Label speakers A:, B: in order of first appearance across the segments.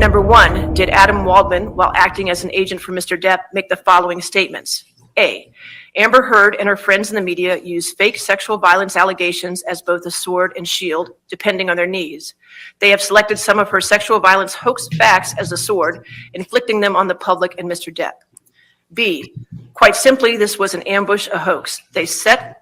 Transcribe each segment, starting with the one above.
A: Number one, did Adam Waldman, while acting as an agent for Mr. Depp, make the following statements? A, Amber Heard and her friends in the media use fake sexual violence allegations as both a sword and shield, depending on their needs. They have selected some of her sexual violence hoax facts as a sword, inflicting them on the public and Mr. Depp. B, quite simply, this was an ambush, a hoax. They set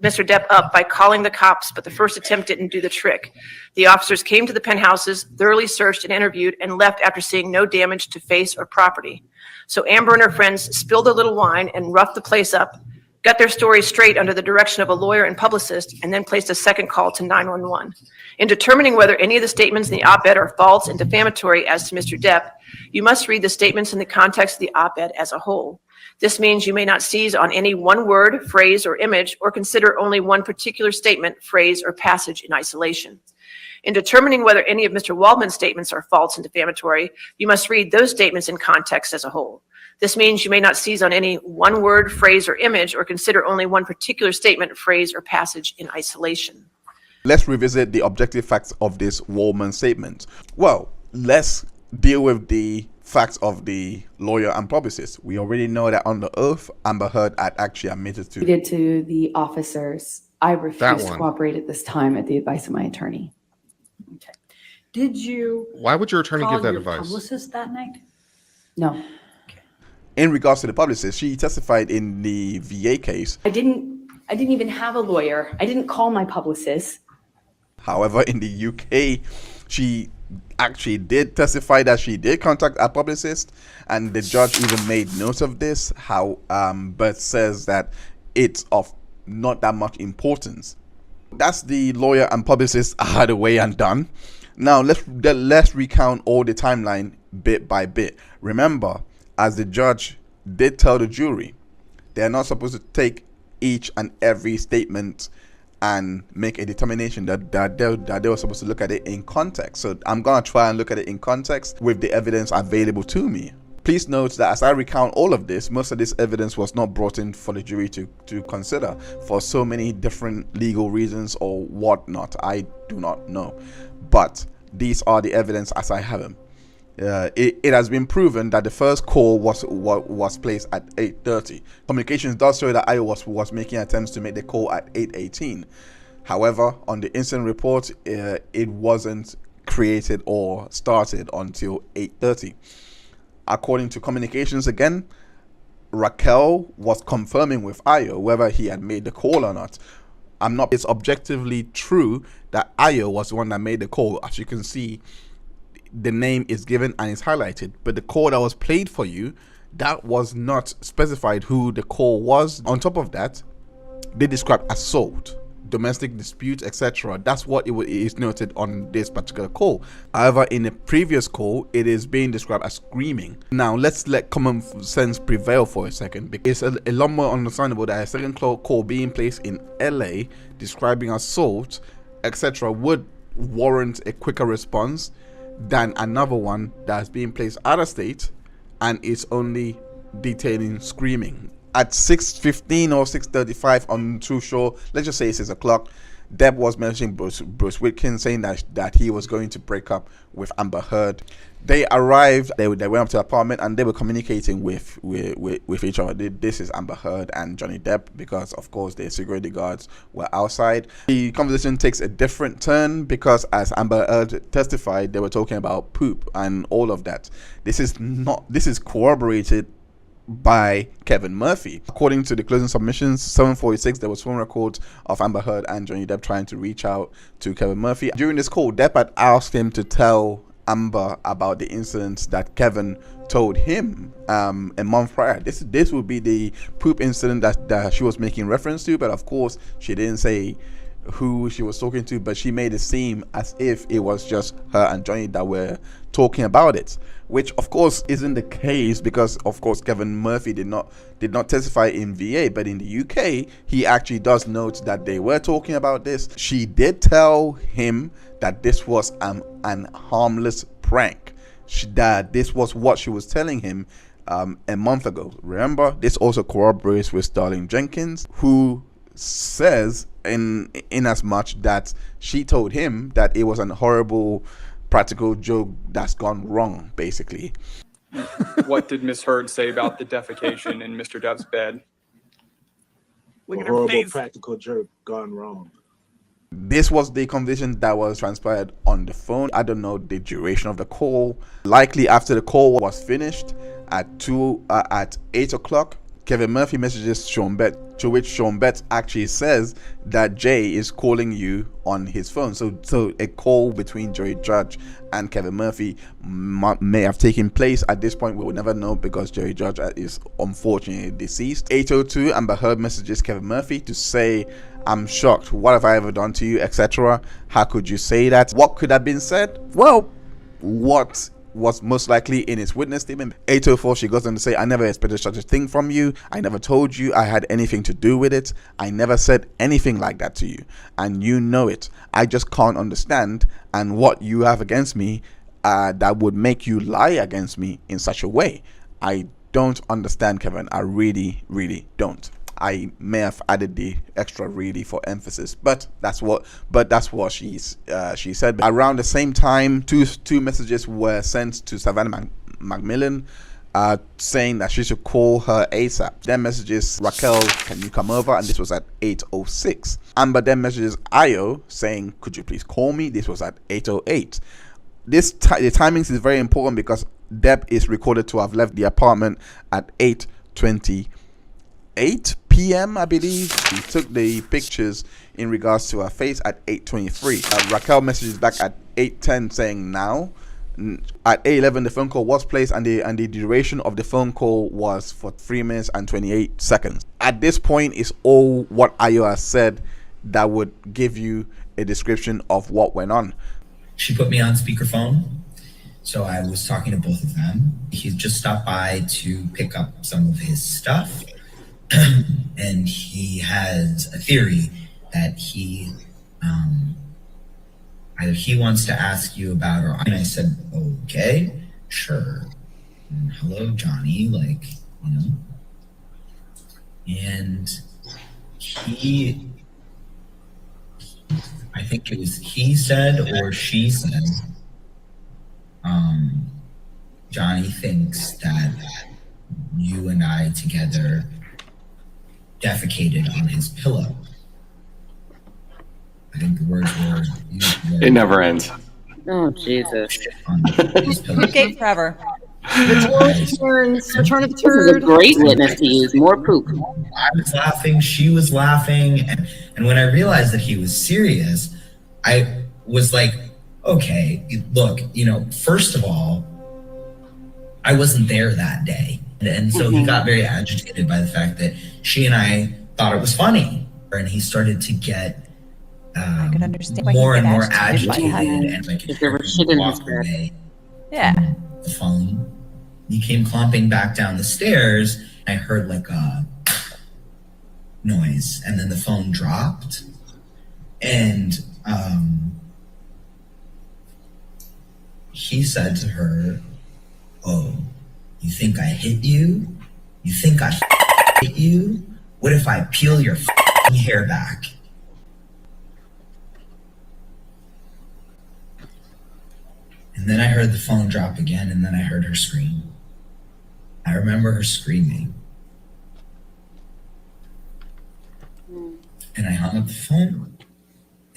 A: Mr. Depp up by calling the cops, but the first attempt didn't do the trick. The officers came to the penthouses, thoroughly searched and interviewed, and left after seeing no damage to face or property. So Amber and her friends spilled a little wine and roughed the place up, got their story straight under the direction of a lawyer and publicist, and then placed a second call to 911. In determining whether any of the statements in the op-ed are false and defamatory as to Mr. Depp, you must read the statements in the context of the op-ed as a whole. This means you may not seize on any one word, phrase, or image, or consider only one particular statement, phrase, or passage in isolation. In determining whether any of Mr. Waldman's statements are false and defamatory, you must read those statements in context as a whole. This means you may not seize on any one word, phrase, or image, or consider only one particular statement, phrase, or passage in isolation.
B: Let's revisit the objective facts of this Waldman statement. Well, let's deal with the facts of the lawyer and publicist. We already know that on the oath, Amber Heard had actually admitted to
C: the officers, I refuse to cooperate at this time at the advice of my attorney.
D: Okay. Did you?
E: Why would your attorney give that
D: your
E: advice?
D: Publicist that night?
C: No.
B: In regards to the publicist, she testified in the VA case.
C: I didn't even have a lawyer. I didn't call my publicist.
B: However, in the UK, she actually did testify that she did contact a publicist, and the judge even made note of this, but says that it's of not that much importance. That's the lawyer and publicist out of the way and done. Now let's recount all the timeline bit by bit. Remember, as the judge did tell the jury, they're not supposed to take each and every statement and make a determination that they were supposed to look at it in context. So I'm going to try and look at it in context with the evidence available to me. Please note that as I recount all of this, most of this evidence was not brought in for the jury to consider for so many different legal reasons or whatnot. I do not know. But these are the evidence as I have them. It has been proven that the first call was placed at 8:30. Communications does show that Ayo was making attempts to make the call at 8:18. However, on the incident report, it wasn't created or started until 8:30. According to communications again, Raquel was confirming with Ayo whether he had made the call or not. It's objectively true that Ayo was the one that made the call. As you can see, the name is given and is highlighted, but the call that was played for you, that was not specified who the call was. On top of that, they described assault, domestic dispute, etc. That's what it is noted on this particular call. However, in the previous call, it is being described as screaming. Now let's let common sense prevail for a second, because it's a lot more understandable that a second call being placed in LA describing assault, etc. would warrant a quicker response than another one that's being placed out of state and it's only detailing screaming. At 6:15 or 6:35, I'm too sure, let's just say 6 o'clock, Depp was mentioning Bruce Whitkin, saying that he was going to break up with Amber Heard. They arrived, they went up to the apartment and they were communicating with each other. This is Amber Heard and Johnny Depp, because of course their security guards were outside. The conversation takes a different turn because, as Amber Heard testified, they were talking about poop and all of that. This is corroborated by Kevin Murphy. According to the closing submissions, 7:46, there was phone records of Amber Heard and Johnny Depp trying to reach out to Kevin Murphy. During this call, Depp had asked him to tell Amber about the incident that Kevin told him a month prior. This would be the poop incident that she was making reference to, but of course she didn't say who she was talking to, but she made it seem as if it was just her and Johnny that were talking about it, which of course isn't the case, because of course Kevin Murphy did not testify in VA, but in the UK he actually does note that they were talking about this. She did tell him that this was an harmless prank, that this was what she was telling him a month ago. Remember, this also corroborates with Starling Jenkins, who says in as much that she told him that it was an horrible practical joke that's gone wrong, basically.
E: What did Miss Heard say about the defecation in Mr. Depp's bed?
F: A horrible practical joke gone wrong.
B: This was the conversation that was transpired on the phone. I don't know the duration of the call. Likely after the call was finished at 8 o'clock, Kevin Murphy messages Sean Bett, to which Sean Bett actually says that Jay is calling you on his phone. So a call between Joey Judge and Kevin Murphy may have taken place. At this point, we will never know because Joey Judge is unfortunately deceased. 8:02, Amber Heard messages Kevin Murphy to say, "I'm shocked. What have I ever done to you, etc. How could you say that?" What could have been said? Well, what was most likely in his witness statement. 8:04, she goes on to say, "I never expected such a thing from you. I never told you I had anything to do with it. I never said anything like that to you. And you know it. I just can't understand and what you have against me that would make you lie against me in such a way. I don't understand, Kevin. I really, really don't." I may have added the extra "really" for emphasis, but that's what she said. Around the same time, two messages were sent to Savannah Macmillan saying that she should call her ASAP. Then messages Raquel, "Can you come over?" And this was at 8:06. Amber then messages Ayo saying, "Could you please call me?" This was at 8:08. The timings is very important because Depp is recorded to have left the apartment at 8:28 p.m. I believe. He took the pictures in regards to her face at 8:23. Raquel messages back at 8:10 saying now. At 8:11 the phone call was placed and the duration of the phone call was for 3 minutes and 28 seconds. At this point is all what Ayo has said that would give you a description of what went on.
G: She put me on speakerphone, so I was talking to both of them. He just stopped by to pick up some of his stuff. And he has a theory that either he wants to ask you about, or and I said, "Okay, sure. And hello, Johnny," like, you know. And I think it was he said or she said, Johnny thinks that you and I together defecated on his pillow. I think the words were...
H: It never ends.
I: Oh, Jesus.
D: Poopgate forever.
I: Return of the turd. This is a great witness to use. More poop.
G: I was laughing, she was laughing, and when I realized that he was serious, I was like, okay, look, you know, first of all, I wasn't there that day. And so he got very agitated by the fact that she and I thought it was funny. And he started to get more and more agitated, and like
I: there was shit in his
G: away.
D: Yeah.
G: The phone. He came clomping back down the stairs. I heard like a noise, and then the phone dropped. And he said to her, "Oh, you think I hit you? You think I hit you? What if I peel your hair back?" And then I heard the phone drop again, and then I heard her scream. I remember her screaming. And I hung up the phone,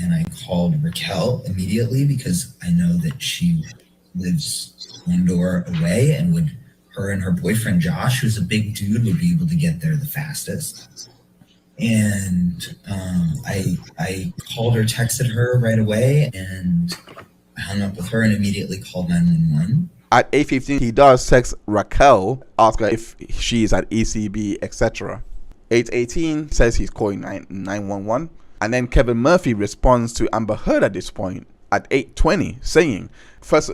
G: and I called Raquel immediately because I know that she lives one door away, and her and her boyfriend Josh, who's a big dude, would be able to get there the fastest. And I called her, texted her right away, and I hung up with her and immediately called 911.
B: At 8:15, he does text Raquel, ask her if she is at ECB, etc. 8:18 says he's calling 911, and then Kevin Murphy responds to Amber Heard at this point at 8:20, saying, first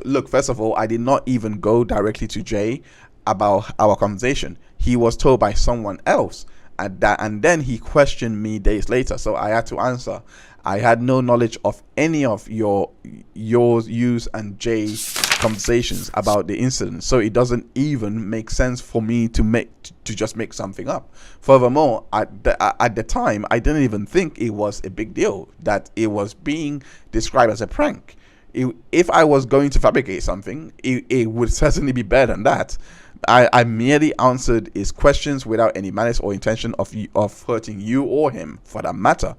B: of all, I did not even go directly to Jay about our conversation. He was told by someone else, and then he questioned me days later, so I had to answer. I had no knowledge of any of yours and Jay's conversations about the incident, so it doesn't even make sense for me to just make something up. Furthermore, at the time, I didn't even think it was a big deal, that it was being described as a prank. If I was going to fabricate something, it would certainly be better than that. I merely answered his questions without any malice or intention of hurting you or him, for that matter.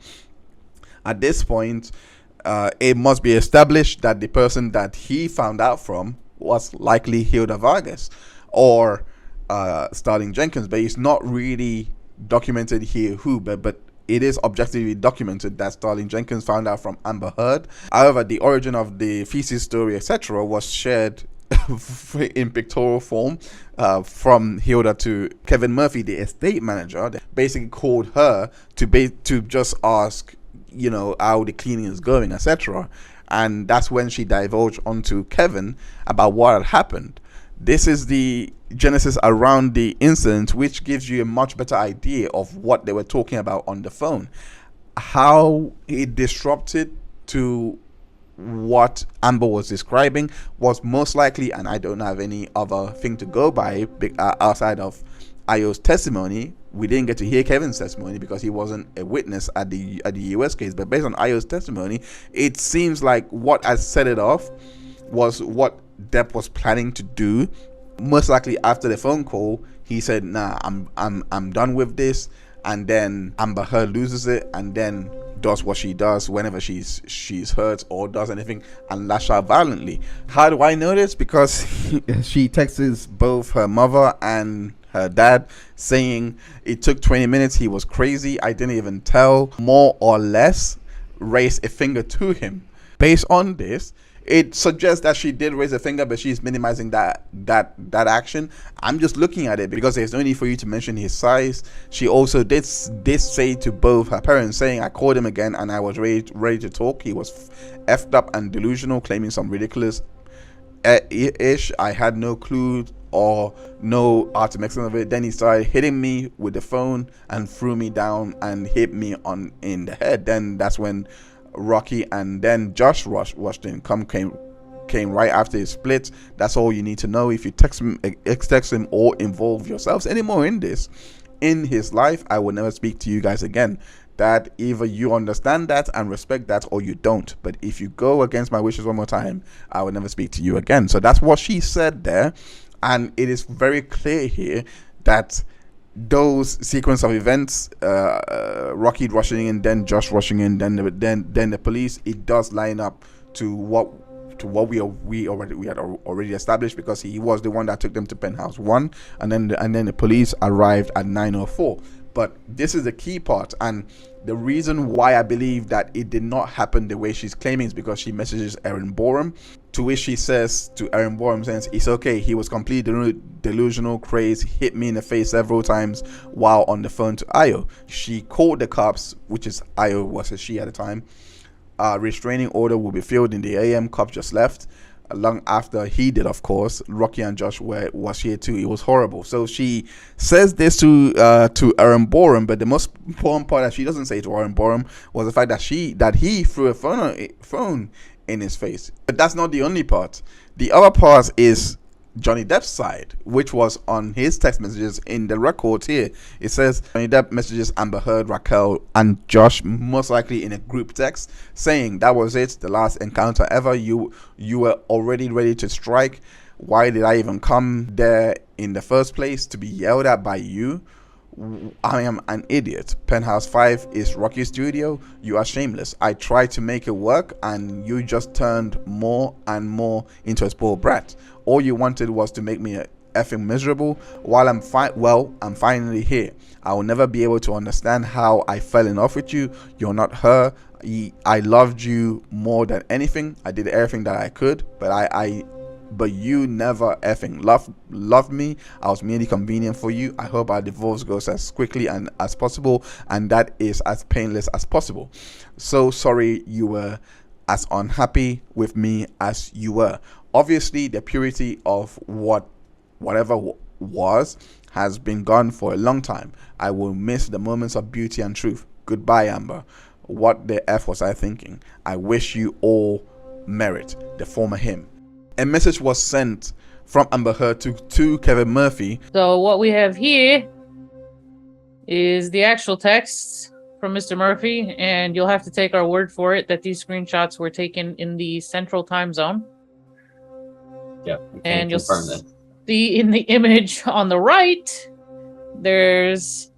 B: At this point, it must be established that the person that he found out from was likely Hilda Vargas or Starling Jenkins, but it's not really documented here who, but it is objectively documented that Starling Jenkins found out from Amber Heard. However, the origin of the feces story, etc., was shared in pictorial form from Hilda to Kevin Murphy, the estate manager. They basically called her to just ask, how the cleaning is going, etc. And that's when she divulged onto Kevin about what had happened. This is the genesis around the incident, which gives you a much better idea of what they were talking about on the phone. How it disrupted to what Amber was describing was most likely, and I don't have any other thing to go by outside of Ayo's testimony. We didn't get to hear Kevin's testimony because he wasn't a witness at the US case, but based on Ayo's testimony, it seems like what had set it off was what Depp was planning to do. Most likely after the phone call, he said, "Nah, I'm done with this," and then Amber Heard loses it and then does what she does whenever she's hurt or does anything and lash out violently. How do I know this? Because she texts both her mother and her dad saying it took 20 minutes, he was crazy, I didn't even tell, more or less raise a finger to him. Based on this, it suggests that she did raise a finger, but she's minimizing that action. I'm just looking at it because there's no need for you to mention his size. She also did say to both her parents, saying, "I called him again and I was ready to talk. He was effed up and delusional, claiming some ridiculous ish. I had no clue or no art to make sense of it. Then he started hitting me with the phone and threw me down and hit me in the head. Then that's when Rocky and then Josh rushed in. Came right after his split. That's all you need to know. If you text him or involve yourselves anymore in this, in his life, I will never speak to you guys again." That either you understand that and respect that or you don't. But if you go against my wishes one more time, I will never speak to you again. So that's what she said there. And it is very clear here that those sequence of events, Rocky rushing in, then Josh rushing in, then the police, it does line up to what we had already established, because he was the one that took them to Penthouse 1, and then the police arrived at 9:04. But this is the key part, and the reason why I believe that it did not happen the way she's claiming is because she messages Erin Borum, to which she says to Erin Borum, says, "It's okay, he was completely delusional, crazy, hit me in the face several times while on the phone to Ayo." She called the cops, which is Ayo was a she at the time. Restraining order will be filled in the AM. Cops just left. Long after he did, of course. Rocky and Josh was here too. It was horrible. So she says this to Erin Borum, but the most important part that she doesn't say to Erin Borum was the fact that he threw a phone in his face. But that's not the only part. The other part is Johnny Depp's side, which was on his text messages in the records here. It says Johnny Depp messages Amber Heard, Raquel, and Josh, most likely in a group text, saying that was it, the last encounter ever. You were already ready to strike. Why did I even come there in the first place? To be yelled at by you? I am an idiot. Penthouse 5 is Rocky's studio. You are shameless. I tried to make it work and you just turned more and more into a spoiled brat. All you wanted was to make me effing miserable. While I'm finally here. I will never be able to understand how I fell in love with you. You're not her. I loved you more than anything. I did everything that I could, but you never effing loved me. I was merely convenient for you. I hope our divorce goes as quickly and as possible, and that is as painless as possible. So sorry you were as unhappy with me as you were. Obviously, the purity of whatever was has been gone for a long time. I will miss the moments of beauty and truth. Goodbye, Amber. What the F was I thinking? I wish you all merit. The former him. A message was sent from Amber Heard to Kevin Murphy.
I: So what we have here is the actual text
J: from Mr. Murphy, and you'll have to take our word for it that these screenshots were taken in the Central Time Zone.
H: Yep.
J: And you'll
H: confirm that.
J: see in the image on the right, there's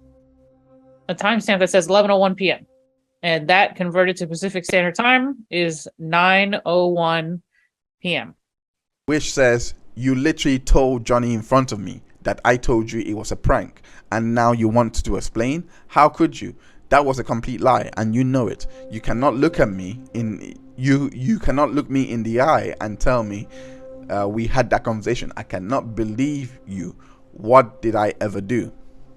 J: a timestamp that says 11:01 p.m. And that converted to Pacific Standard Time is 9:01 p.m.
B: Which says, you literally told Johnny in front of me that I told you it was a prank, and now you want to explain? How could you? That was a complete lie, and you know it. You cannot look at me in you cannot look me in the eye and tell me we had that conversation. I cannot believe you. What did I ever do?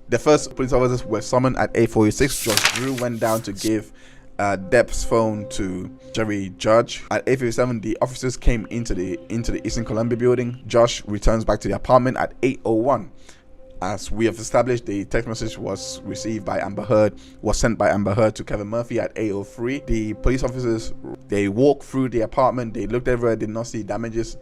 B: The first police officers were summoned at 8:46. Judge Drew went down to give Depp's phone to Jerry Judge. At 8:57, the officers came into the Eastern Columbia building. Josh returns back to the apartment at 8:01. As we have established, the text message was received by Amber Heard, was sent by Amber Heard to Kevin Murphy at 8:03. The police officers, they walked through the apartment, they looked everywhere, did not see damages,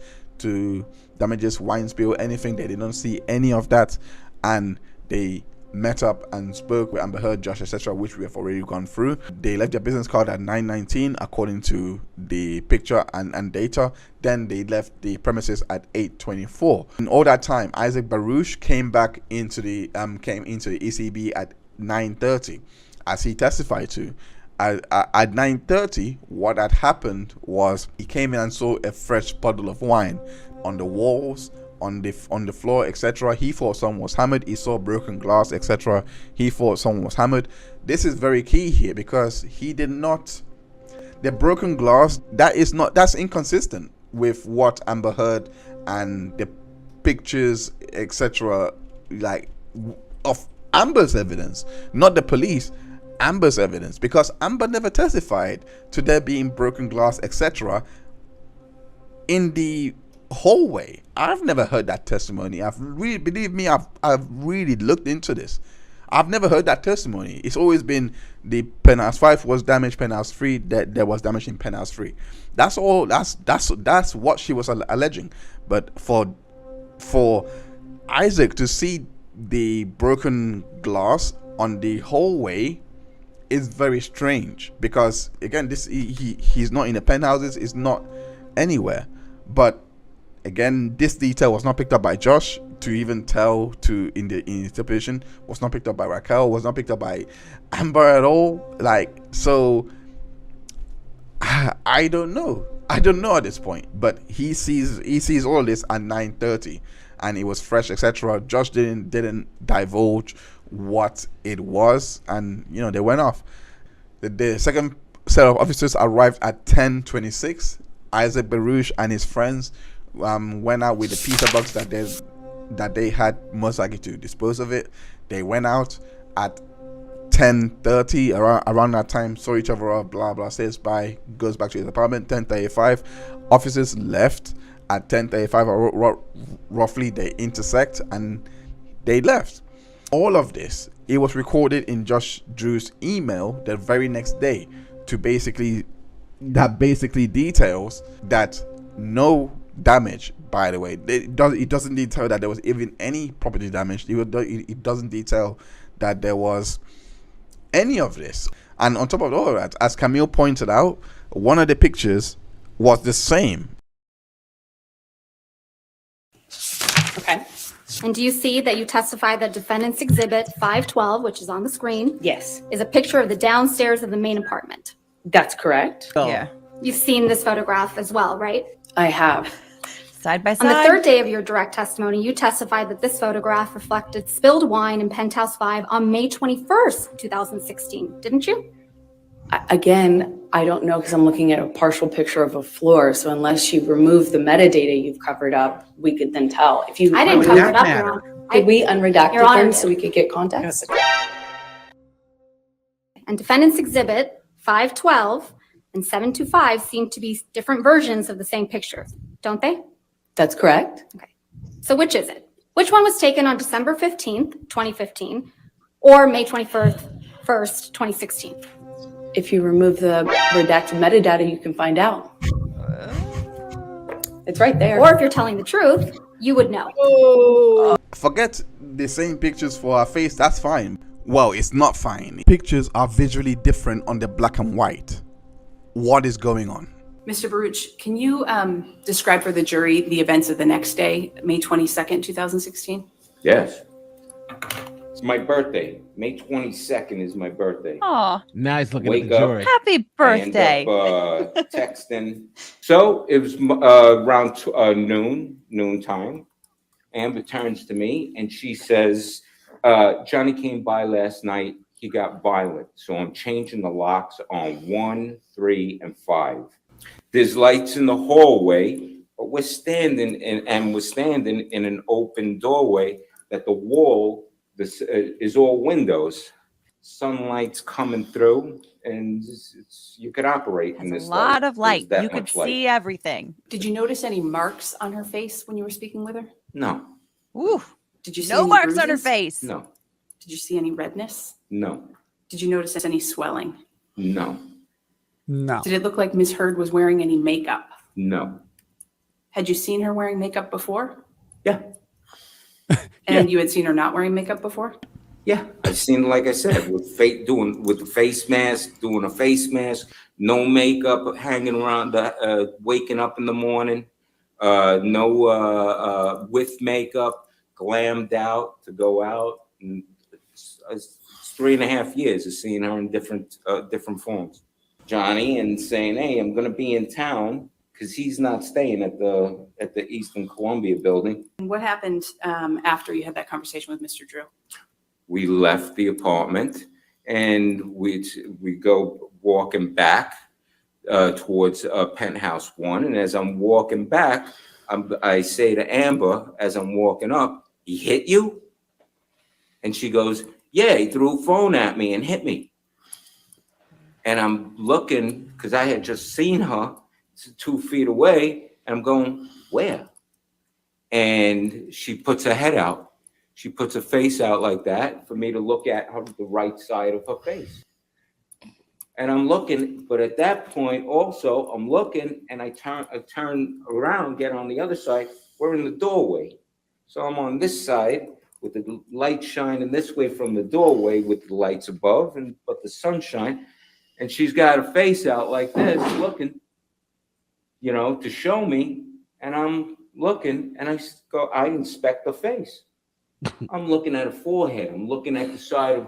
B: wine spill, anything. They did not see any of that, and they met up and spoke with Amber Heard, Josh, etc., which we have already gone through. They left their business card at 9:19 according to the picture and data. Then they left the premises at 8:24. In all that time, Isaac Baruch came into the ECB at 9:30, as he testified to. At 9:30, what had happened was he came in and saw a fresh bottle of wine on the walls, on the floor, etc. He thought someone was hammered. He saw broken glass, etc. He thought someone was hammered. This is very key here, because he did not. The broken glass, that's inconsistent with what Amber Heard and the pictures, etc., like of Amber's evidence, not the police. Amber's evidence, because Amber never testified to there being broken glass, etc. in the hallway. I've never heard that testimony. Believe me, I've really looked into this. I've never heard that testimony. It's always been the penthouse 5 was damaged, penthouse 3 that there was damage in penthouse 3. That's all. That's what she was alleging. But for Isaac to see the broken glass on the hallway is very strange, because again, he's not in the penthouses, it's not anywhere. But again, this detail was not picked up by Josh to even tell in the interpretation, was not picked up by Raquel, was not picked up by Amber at all. Like, so I don't know at this point. But he sees all this at 9:30, and it was fresh, etc. Josh didn't divulge what it was, and they went off. The second set of officers arrived at 10:26. Isaac Baruch and his friends went out with the pizza box that they had, most likely to dispose of it. They went out at 10:30, around that time, saw each other off, blah blah, says bye, goes back to his apartment. 10:35, officers left. At 10:35 roughly, they intersect and they left. All of this, it was recorded in Josh Drew's email the very next day, that basically details that no damage, by the way. It doesn't detail that there was even any property damage. It doesn't detail that there was any of this. And on top of all of that, as Camille pointed out, one of the pictures was the same.
K: Okay. And do you see that you testify that Defendant's Exhibit 512, which is on the screen,
L: Yes,
K: is a picture of the downstairs of the main apartment?
L: that's correct.
D: Yeah.
K: You've seen this photograph as well, right?
L: I have.
D: Side by
K: On the
D: side.
K: third day of your direct testimony, you testified that this photograph reflected spilled wine in Penthouse 5 on May 21st, 2016, didn't you?
L: Again, I don't know, because I'm looking at a partial picture of a floor. So unless you remove the metadata you've covered up, we could then tell. If you
K: I didn't cover it up, Your Honor.
L: Could we unredact
K: Your Honor
L: them
K: did.
L: so we could get context?
K: And Defendant's Exhibit 512 and 725 seem to be different versions of the same picture, don't they?
L: That's correct.
K: So which is it? Which one was taken on December 15th, 2015, or May 21st, 2016?
L: If you remove the redacted metadata, you can find out. It's right there.
K: Or if you're telling the truth, you would know.
B: Forget the same pictures for our face, that's fine. Well, it's not fine. Pictures are visually different on the black and white. What is going on?
L: Mr. Baruch, can you describe for the jury the events of the next day, May 22nd, 2016?
M: Yes. It's my birthday. May 22nd is my birthday.
D: Aw.
H: Now he's looking
M: Wake
H: at the
M: up.
H: jury.
D: Happy birthday.
M: I end up texting. So it was around noon time. Amber turns to me and she says, Johnny came by last night. He got violent. So I'm changing the locks on 1, 3, and 5. There's lights in the hallway, but we're standing in an open doorway that the wall is all windows. Sunlight's coming through, and you could operate in this
D: A lot of light.
M: There's that
D: You could
M: much light.
D: see everything.
L: Did you notice any marks on her face when you were speaking with her?
M: No,
D: Ooh.
L: Did you see
D: No
L: any
D: marks on her
L: bruises?
D: face.
M: no,
L: Did you see any redness?
M: no,
L: Did you notice any swelling?
M: no,
N: No.
L: Did it look like Ms. Heard was wearing any makeup?
M: no.
L: Had you seen her wearing makeup before?
M: Yeah.
L: And you had seen her not wearing makeup before?
M: Yeah, I've seen, like I said, with the face mask, doing a face mask, no makeup, hanging around, waking up in the morning, no with makeup, glammed out to go out. And it's 3.5 years of seeing her in different forms. Johnny and saying, "Hey, I'm gonna be in town," because he's not staying at the Eastern Columbia building.
L: And what happened after you had that conversation with Mr. Drew?
M: We left the apartment and we go walking back towards Penthouse 1. And as I'm walking back, I say to Amber, as I'm walking up, "He hit you?" And she goes, "Yeah, he threw a phone at me and hit me." And I'm looking, because I had just seen her 2 feet away, and I'm going, "Where?" And she puts her head out. She puts her face out like that for me to look at her, the right side of her face. And I'm looking, but at that point also, I'm looking and I turn around, get on the other side. We're in the doorway. So I'm on this side with the light shining this way from the doorway with the lights above, but the sunshine. And she's got her face out like this, looking, to show me. And I'm looking and I inspect her face. I'm looking at her forehead. I'm looking at the side of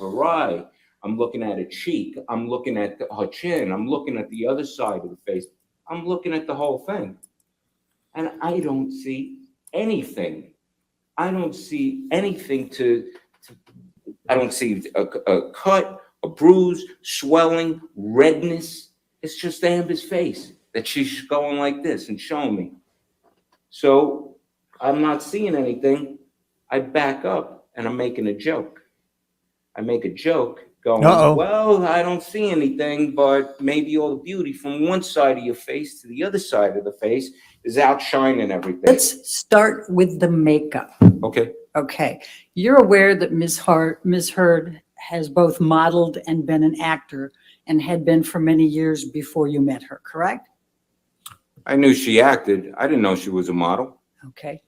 M: her eye. I'm looking at her cheek. I'm looking at her chin. I'm looking at the other side of the face. I'm looking at the whole thing. And I don't see anything. I don't see anything I don't see a cut, a bruise, swelling, redness. It's just Amber's face that she's going like this and showing me. So I'm not seeing anything. I back up and I'm making a joke. I make a joke going, "Well, I don't see anything, but maybe all the beauty from one side of your face to the other side of the face is outshining everything."
O: Let's start with the makeup.
M: Okay.
O: Okay. You're aware that Ms. Heard has both modeled and been an actor and had been for many years before you met her, correct?
M: I knew she acted. I didn't know she was a model.
O: Okay.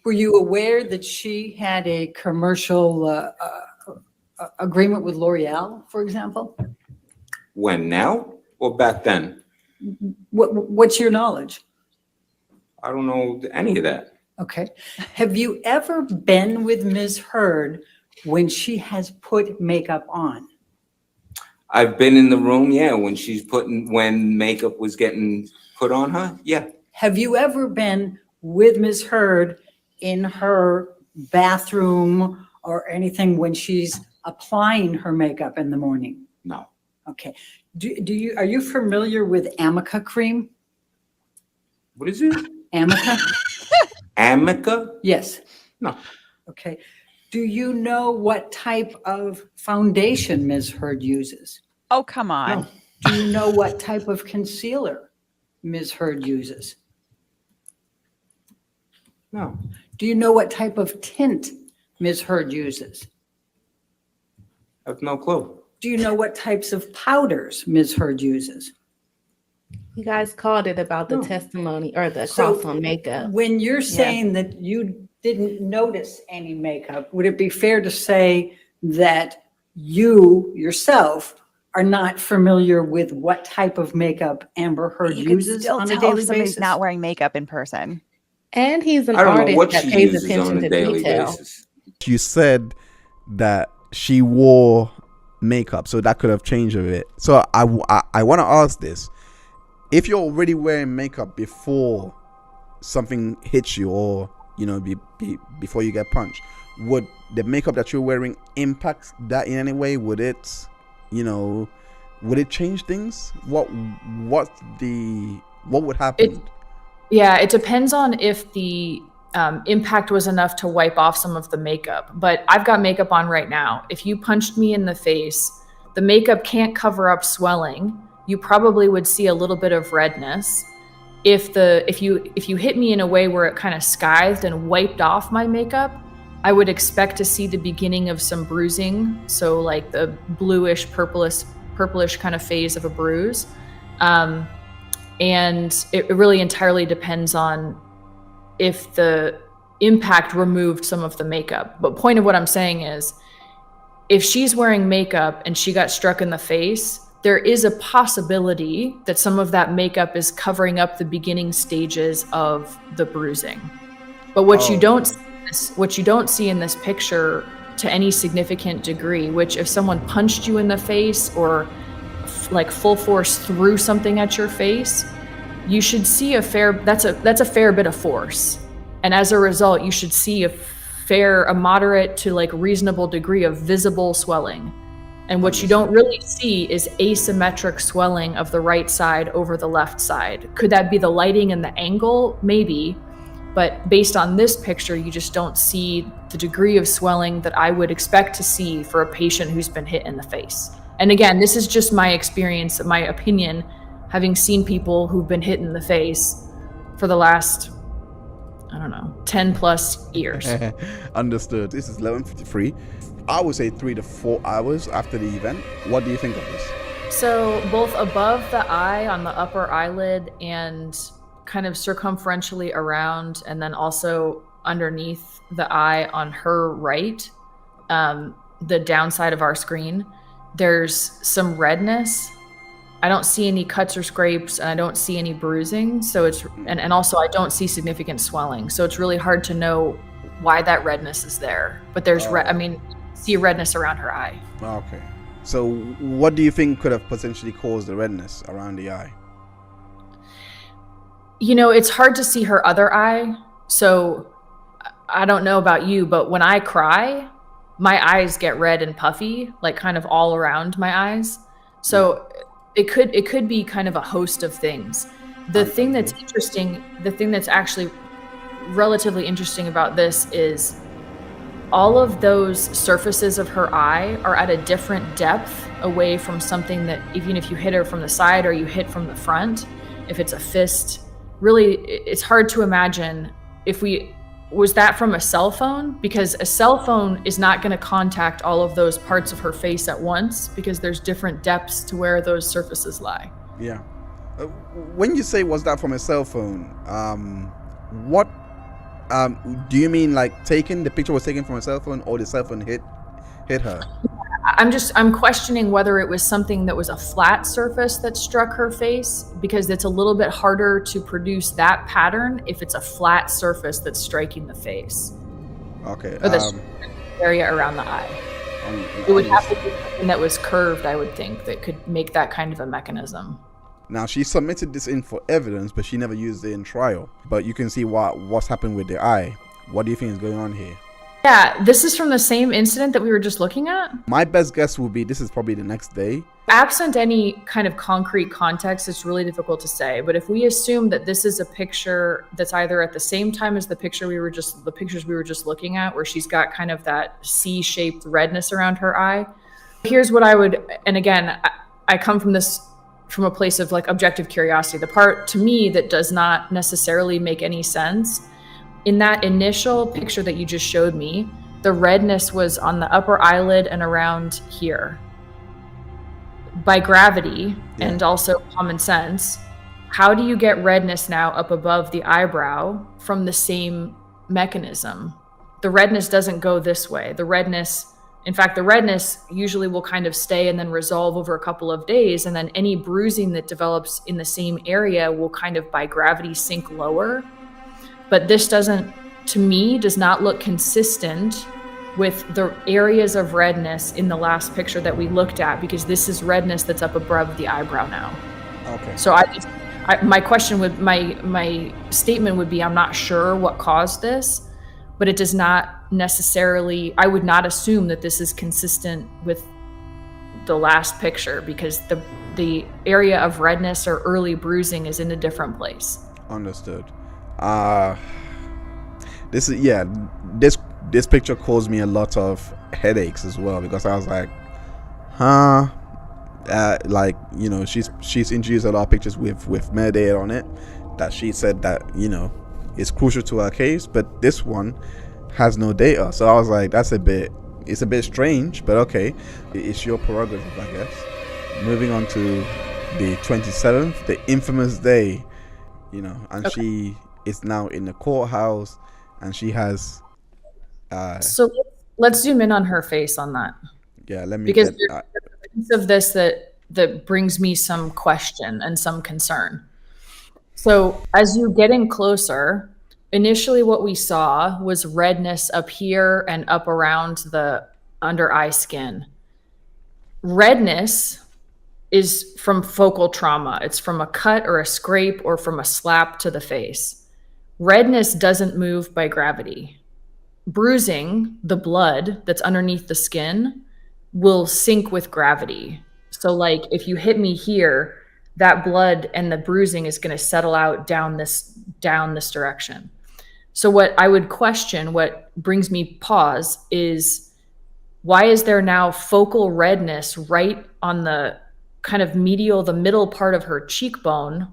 O: Were you aware that she had a commercial agreement with L'Oreal, for example?
M: When, now or back then?
O: What's your knowledge?
M: I don't know any of that.
O: Okay. Have you ever been with Ms. Heard when she has put makeup on?
M: I've been in the room, yeah, when makeup was getting put on her, yeah.
O: Have you ever been with Ms. Heard in her bathroom or anything when she's applying her makeup in the morning?
M: No.
O: Okay. Are you familiar with Amica cream?
M: What is it?
O: Amica?
M: Amica?
O: Yes.
M: No.
O: Okay. Do you know what type of foundation Ms. Heard uses?
D: Oh, come on.
M: No.
O: Do you know what type of concealer Ms. Heard uses?
M: No.
O: Do you know what type of tint Ms. Heard uses?
M: I have no clue.
O: Do you know what types of powders Ms. Heard uses?
I: You guys called it about the testimony or the
O: So
I: cross on makeup.
O: when you're saying that you didn't notice any makeup, would it be fair to say that you yourself are not familiar with what type of makeup Amber Heard
D: You can
O: uses
D: still
O: on a
D: tell
O: daily
D: if somebody's
O: basis?
D: not wearing makeup in person.
I: And he's an
M: I don't know
I: artist
M: what
I: that
M: she
I: pays
M: uses
I: attention
M: on a
I: to
M: daily
I: detail.
M: basis.
B: You said that she wore makeup, so that could have changed a bit. So I want to ask this. If you're already wearing makeup before something hits you, or, you know, before you get punched, would the makeup that you're wearing impact that in any way? Would it, you know, would it change things? What would happen?
N: Yeah, it depends on if the impact was enough to wipe off some of the makeup. But I've got makeup on right now. If you punched me in the face, the makeup can't cover up swelling. You probably would see a little bit of redness. If you hit me in a way where it kind of scythed and wiped off my makeup, I would expect to see the beginning of some bruising. So like the bluish, purplish kind of phase of a bruise. And it really entirely depends on if the impact removed some of the makeup. But point of what I'm saying is, if she's wearing makeup and she got struck in the face, there is a possibility that some of that makeup is covering up the beginning stages of the bruising. But what you don't see in this picture to any significant degree, which if someone punched you in the face or like full force threw something at your face, you should see that's a fair bit of force. And as a result, you should see a moderate to like reasonable degree of visible swelling. And what you don't really see is asymmetric swelling of the right side over the left side. Could that be the lighting and the angle? Maybe. But based on this picture, you just don't see the degree of swelling that I would expect to see for a patient who's been hit in the face. And again, this is just my experience, my opinion, having seen people who've been hit in the face for the last, 10 plus years.
B: Understood. This is 11:53. I would say 3 to 4 hours after the event. What do you think of this?
N: So both above the eye on the upper eyelid and kind of circumferentially around, and then also underneath the eye on her right, the downside of our screen, there's some redness. I don't see any cuts or scrapes, and I don't see any bruising. So and also I don't see significant swelling. So it's really hard to know why that redness is there. But there's, see redness around her eye.
B: Okay. So what do you think could have potentially caused the redness around the eye?
N: It's hard to see her other eye. So I don't know about you, but when I cry, my eyes get red and puffy, like kind of all around my eyes. So it could be kind of a host of things. The thing that's interesting, the thing that's actually relatively interesting about this is all of those surfaces of her eye are at a different depth away from something that, even if you hit her from the side or you hit from the front, if it's a fist, really, it's hard to imagine was that from a cell phone? Because a cell phone is not going to contact all of those parts of her face at once, because there's different depths to where those surfaces lie.
B: Yeah. When you say was that from a cell phone, what do you mean, like the picture was taken from a cell phone, or the cell phone hit her?
N: I'm questioning whether it was something that was a flat surface that struck her face, because it's a little bit harder to produce that pattern if it's a flat surface that's striking the face.
B: Okay.
N: Or the area around the eye. It would have to be something that was curved, I would think, that could make that kind of a mechanism.
B: Now, she submitted this in for evidence, but she never used it in trial. But you can see what's happened with the eye. What do you think is going on here?
N: Yeah, this is from the same incident that we were just looking at.
B: My best guess would be this is probably the next day.
N: Absent any kind of concrete context, it's really difficult to say. But if we assume that this is a picture that's either at the same time as the pictures we were just looking at, where she's got kind of that C-shaped redness around her eye, here's what I would, and again, I come from a place of like objective curiosity. The part to me that does not necessarily make any sense, in that initial picture that you just showed me, the redness was on the upper eyelid and around here. By gravity and also common sense, how do you get redness now up above the eyebrow from the same mechanism. The redness doesn't go this way. The redness usually will kind of stay and then resolve over a couple of days. And then any bruising that develops in the same area will kind of by gravity sink lower. But this to me, does not look consistent with the areas of redness in the last picture that we looked at, because this is redness that's up above the eyebrow now.
B: Okay.
N: So my statement would be, I'm not sure what caused this, but it does not necessarily, I would not assume that this is consistent with the last picture, because the area of redness or early bruising is in a different place.
B: Understood. This picture caused me a lot of headaches as well, because I was like, like, you know, she's introduced a lot of pictures with metadata on it that she said that, you know, is crucial to her case, but this one has no data. So I was like, it's a bit strange, but okay, it's your prerogative, I guess. Moving on to the 27th, the infamous day, you know, and okay. She is now in the courthouse, and she has
N: so let's zoom in on her face on that.
B: Yeah, let me,
N: because there's a piece of this that brings me some question and some concern. So as you get in closer, initially what we saw was redness up here and up around the under eye skin. Redness is from focal trauma. It's from a cut or a scrape or from a slap to the face. Redness doesn't move by gravity. Bruising, the blood that's underneath the skin, will sink with gravity. So like if you hit me here, that blood and the bruising is going to settle out down this direction. So what I would question, what brings me pause, is why is there now focal redness right on the kind of the middle part of her cheekbone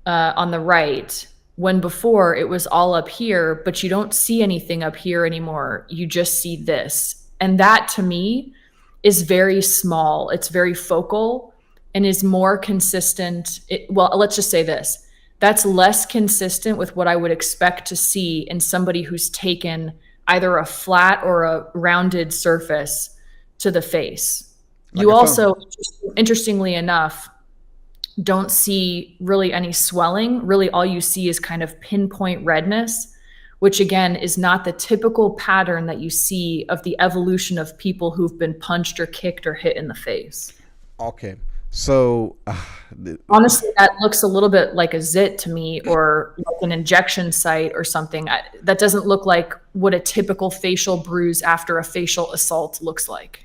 N: on the right, when before it was all up here, but you don't see anything up here anymore. You just see this. And that to me is very small. It's very focal and is more consistent. Well, let's just say this. That's less consistent with what I would expect to see in somebody who's taken either a flat or a rounded surface to the face. Like you also, interestingly enough, don't see really any swelling. Really, all you see is kind of pinpoint redness, which again is not the typical pattern that you see of the evolution of people who've been punched or kicked or hit in the face.
B: Okay. So
N: honestly, that looks a little bit like a zit to me, or like an injection site or something. That doesn't look like what a typical facial bruise after a facial assault looks like.